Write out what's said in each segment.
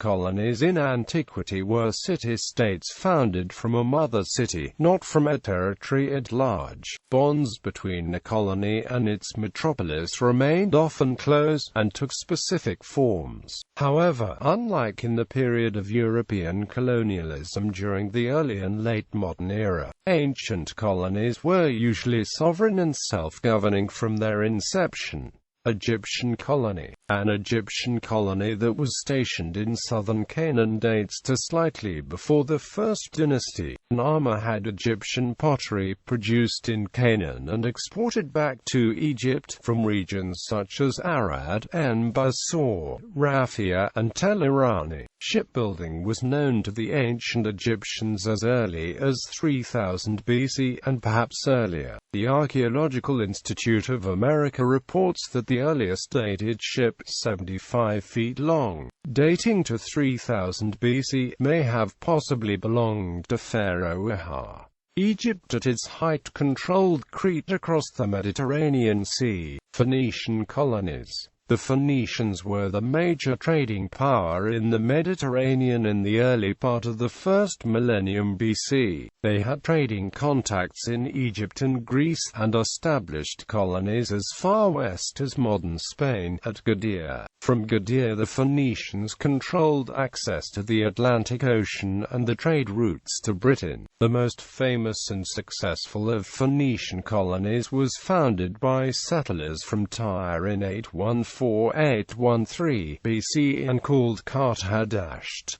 Colonies in antiquity were city-states founded from a mother city, not from a territory at large. Bonds between a colony and its metropolis remained often close, and took specific forms. However, unlike in the period of European colonialism during the early and late modern era, ancient colonies were usually sovereign and self-governing from their inception. Egyptian colony. An Egyptian colony that was stationed in southern Canaan dates to slightly before the First Dynasty. Narmer had Egyptian pottery produced in Canaan and exported back to Egypt from regions such as Arad, En-Basor, Raphia, and Tel Irani. Shipbuilding was known to the ancient Egyptians as early as 3000 BC and perhaps earlier. The Archaeological Institute of America reports that the earliest dated ship, 75 feet long, dating to 3000 BC, may have possibly belonged to Pharaoh Aha. Egypt at its height controlled Crete across the Mediterranean Sea. Phoenician colonies. The Phoenicians were the major trading power in the Mediterranean in the early part of the first millennium BC. They had trading contacts in Egypt and Greece, and established colonies as far west as modern Spain, at Gadir. From Gadir the Phoenicians controlled access to the Atlantic Ocean and the trade routes to Britain. The most famous and successful of Phoenician colonies was founded by settlers from Tyre in 814–813 BC and called Carthagest,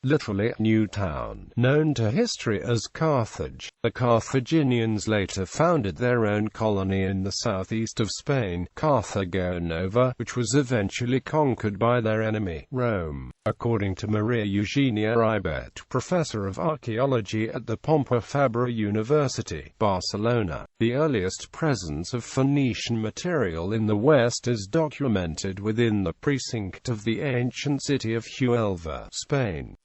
literally New Town, known to history as Carthage. The Carthaginians later founded their own colony in the southeast of Spain, Carthago Nova, which was eventually conquered by their enemy, Rome. According to Maria Eugenia Ribet, professor of archaeology at the Pompeu Fabra University, Barcelona, the earliest presence of Phoenician material in the West is documented within the precinct of the ancient city of Huelva, Spain.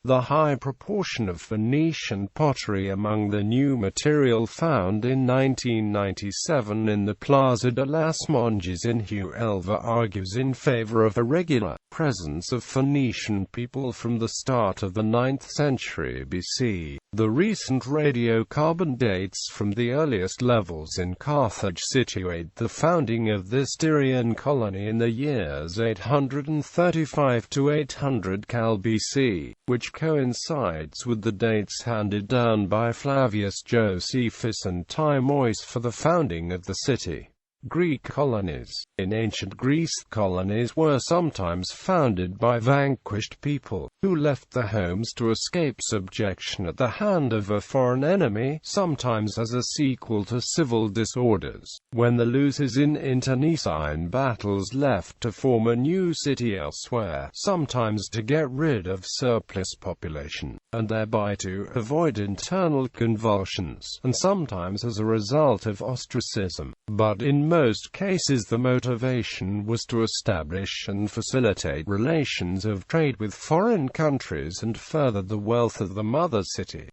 The high proportion of Phoenician pottery among the new material found in 1997 in the Plaza de las Monges in Huelva argues in favor of a regular presence of Phoenician people from the start of the 9th century BC. The recent radiocarbon dates from the earliest levels in Carthage situate the founding of the Styrian colony in the years 835 to 800 Cal BC, which coincides with the dates handed down by Flavius Josephus and Timoeus for the founding of the city. Greek colonies. In ancient Greece, colonies were sometimes founded by vanquished people, who left their homes to escape subjection at the hand of a foreign enemy, sometimes as a sequel to civil disorders, when the losers in internecine battles left to form a new city elsewhere, sometimes to get rid of surplus population, and thereby to avoid internal convulsions, and sometimes as a result of ostracism. But in most cases the motivation was to establish and facilitate relations of trade with foreign countries and further the wealth of the mother city.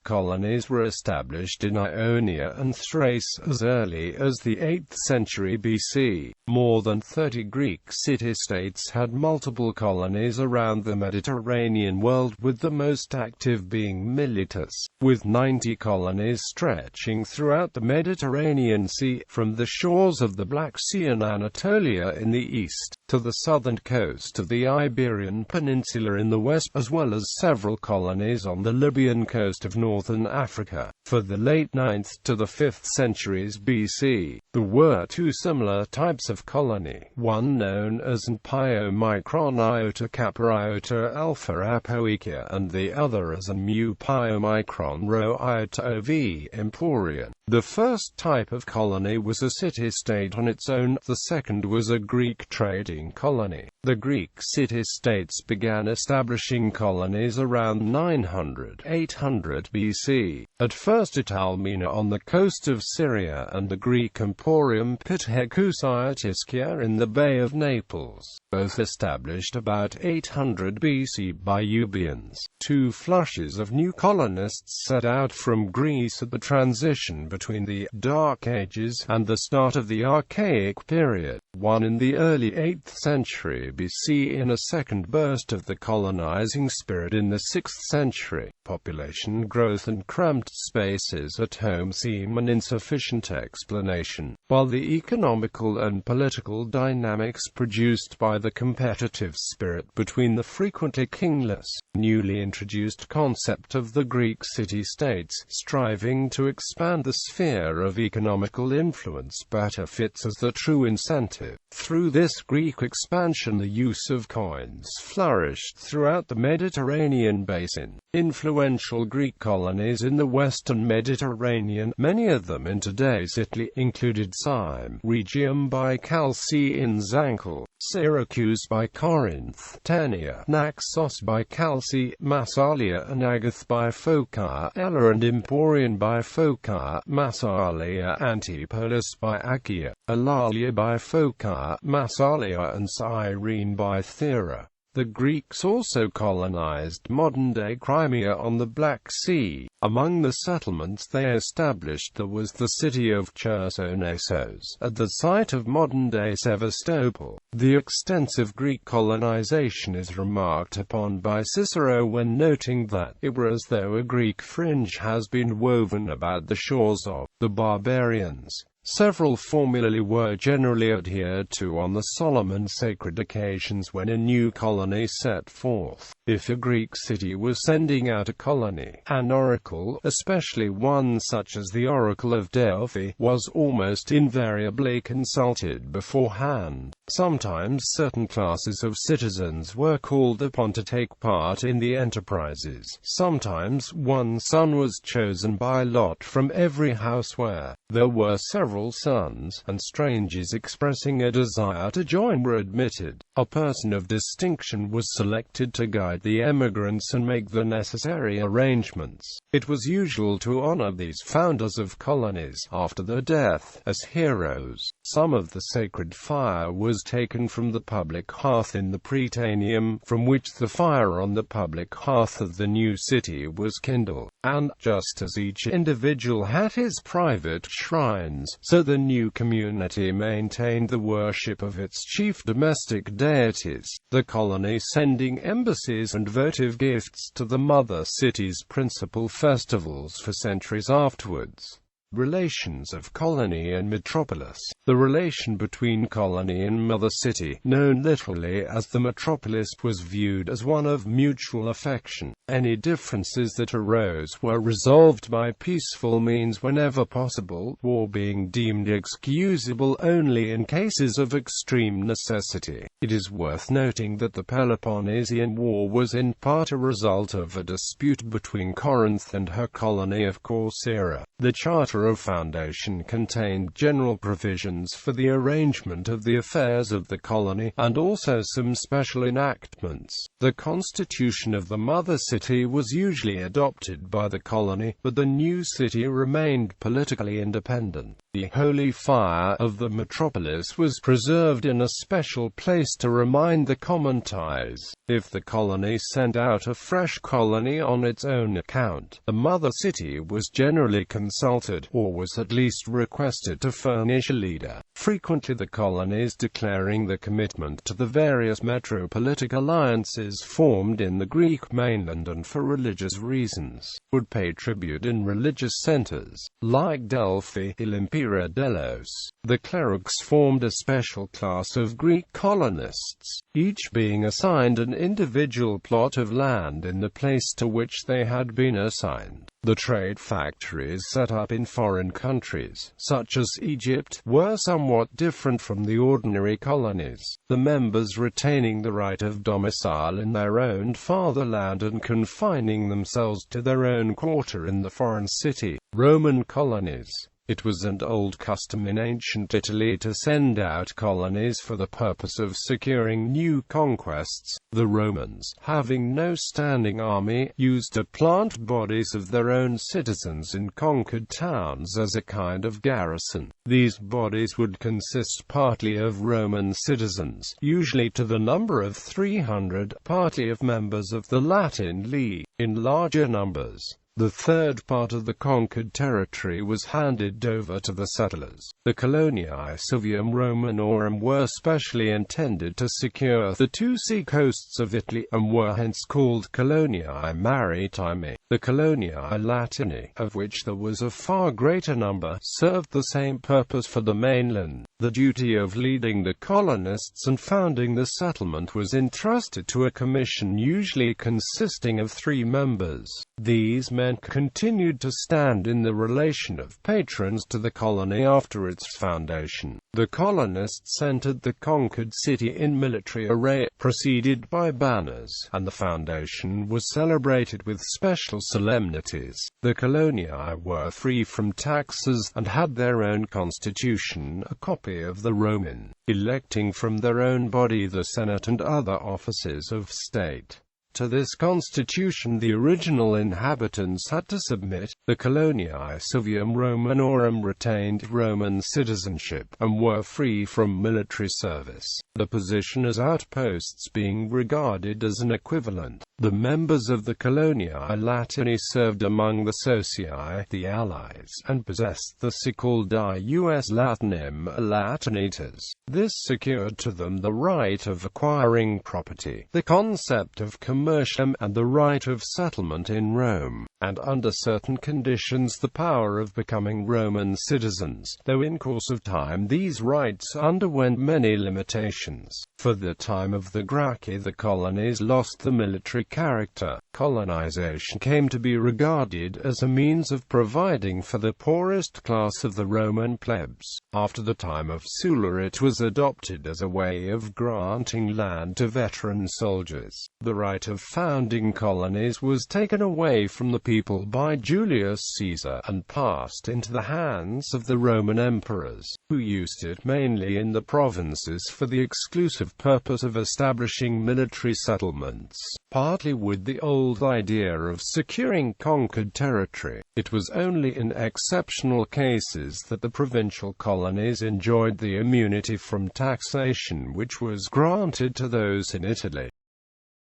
Colonies were established in Ionia and Thrace as early as the 8th century BC. More than 30 Greek city-states had multiple colonies around the Mediterranean world, with the most active being Miletus, with 90 colonies stretching throughout the Mediterranean Sea, from the shores of the Black Sea and Anatolia in the east, to the southern coast of the Iberian Peninsula in the west, as well as several colonies on the Libyan coast of northern Africa. For the late 9th to the 5th centuries BC, there were two similar types of colony, one known as an Piomicron iota Kappa iota Alpha Apoikia, and the other as an Mu Piomicron Rho iota Ov Emporion. The first type of colony was a city-state on its own, the second was a Greek trading colony. The Greek city-states began establishing colonies around 900–800 BC, at first at Almina on the coast of Syria and the Greek emporium Pithecusia at Ischia in the Bay of Naples, both established about 800 BC by Euboeans. Two flushes of new colonists set out from Greece at the transition between the Dark Ages and the start of the Archaic period, one in the early 8th century BC in a second burst of the colonizing spirit in the 6th century. Population growth and cramped spaces at home seem an insufficient explanation, while the economical and political dynamics produced by the competitive spirit between the frequently kingless, newly introduced concept of the Greek city-states, striving to expand the sphere of economical influence, better fits as the true incentive. Through this Greek expansion, the use of coins flourished throughout the Mediterranean basin. Influential Greek colonies in the western Mediterranean, many of them in today's Italy, included Syme, Rhegium by Chalcis in Zankle, Syracuse by Corinth, Tania, Naxos by Chalcis, Massalia and Agath by Phoca, Ella and Emporion by Phoca, Massalia, Antipolis by Achaia, Eulalia by Phoca, Massalia and Cyrene by Thera. The Greeks also colonized modern-day Crimea on the Black Sea. Among the settlements they established there was the city of Chersonesos, at the site of modern-day Sevastopol. The extensive Greek colonization is remarked upon by Cicero when noting that it were as though a Greek fringe has been woven about the shores of the barbarians. Several formulae were generally adhered to on the solemn and sacred occasions when a new colony set forth. If a Greek city was sending out a colony, an oracle, especially one such as the Oracle of Delphi, was almost invariably consulted beforehand. Sometimes certain classes of citizens were called upon to take part in the enterprises. Sometimes one son was chosen by lot from every house where there were several sons, and strangers expressing a desire to join were admitted. A person of distinction was selected to guide the emigrants and make the necessary arrangements. It was usual to honor these founders of colonies, after their death, as heroes. Some of the sacred fire was taken from the public hearth in the Prytaneum, from which the fire on the public hearth of the new city was kindled, and, just as each individual had his private shrines, so the new community maintained the worship of its chief domestic deities, the colony sending embassies and votive gifts to the mother city's principal festivals for centuries afterwards. Relations of colony and metropolis. The relation between colony and mother city, known literally as the metropolis, was viewed as one of mutual affection. Any differences that arose were resolved by peaceful means whenever possible, war being deemed excusable only in cases of extreme necessity. It is worth noting that the Peloponnesian War was in part a result of a dispute between Corinth and her colony of Corcyra. The Charter of Foundation contained general provisions for the arrangement of the affairs of the colony, and also some special enactments. The constitution of the mother city was usually adopted by the colony, but the new city remained politically independent. The holy fire of the metropolis was preserved in a special place to remind the common ties. If the colony sent out a fresh colony on its own account, the mother city was generally consulted, or was at least requested to furnish a leader. Frequently the colonies, declaring their commitment to the various metropolitic alliances formed in the Greek mainland and for religious reasons, would pay tribute in religious centers, like Delphi, Olympia, Delos. The clerics formed a special class of Greek colonists, each being assigned an individual plot of land in the place to which they had been assigned. The trade factories set up in foreign countries, such as Egypt, were somewhat different from the ordinary colonies, the members retaining the right of domicile in their own fatherland and confining themselves to their own quarter in the foreign city. Roman colonies. It was an old custom in ancient Italy to send out colonies for the purpose of securing new conquests. The Romans, having no standing army, used to plant bodies of their own citizens in conquered towns as a kind of garrison. These bodies would consist partly of Roman citizens, usually to the number of 300, partly of members of the Latin League, in larger numbers. The third part of the conquered territory was handed over to the settlers. The Colonia Civium Romanorum were specially intended to secure the two sea coasts of Italy, and were hence called Coloniae Maritime. The Coloniae Latini, of which there was a far greater number, served the same purpose for the mainland. The duty of leading the colonists and founding the settlement was entrusted to a commission usually consisting of 3 members. These men continued to stand in the relation of patrons to the colony after its foundation. The colonists entered the conquered city in military array, preceded by banners, and the foundation was celebrated with special solemnities. The coloniae were free from taxes, and had their own constitution, a copy of the Roman, electing from their own body the Senate and other offices of state. To this constitution the original inhabitants had to submit. The Coloniae Civium Romanorum retained Roman citizenship, and were free from military service, the position as outposts being regarded as an equivalent. The members of the Coloniae Latini served among the Socii, the allies, and possessed the Secaldi Ius Latinum Latinitas. This secured to them the right of acquiring property, the concept of commercium, and the right of settlement in Rome, and under certain conditions the power of becoming Roman citizens, though in course of time these rights underwent many limitations. For the time of the Gracchi the colonies lost the military character. Colonization came to be regarded as a means of providing for the poorest class of the Roman plebs. After the time of Sulla it was adopted as a way of granting land to veteran soldiers. The right of founding colonies was taken away from the people by Julius Caesar, and passed into the hands of the Roman emperors, who used it mainly in the provinces for the exclusive purpose of establishing military settlements. Partly with the old idea of securing conquered territory, it was only in exceptional cases that the provincial colonies enjoyed the immunity from taxation which was granted to those in Italy.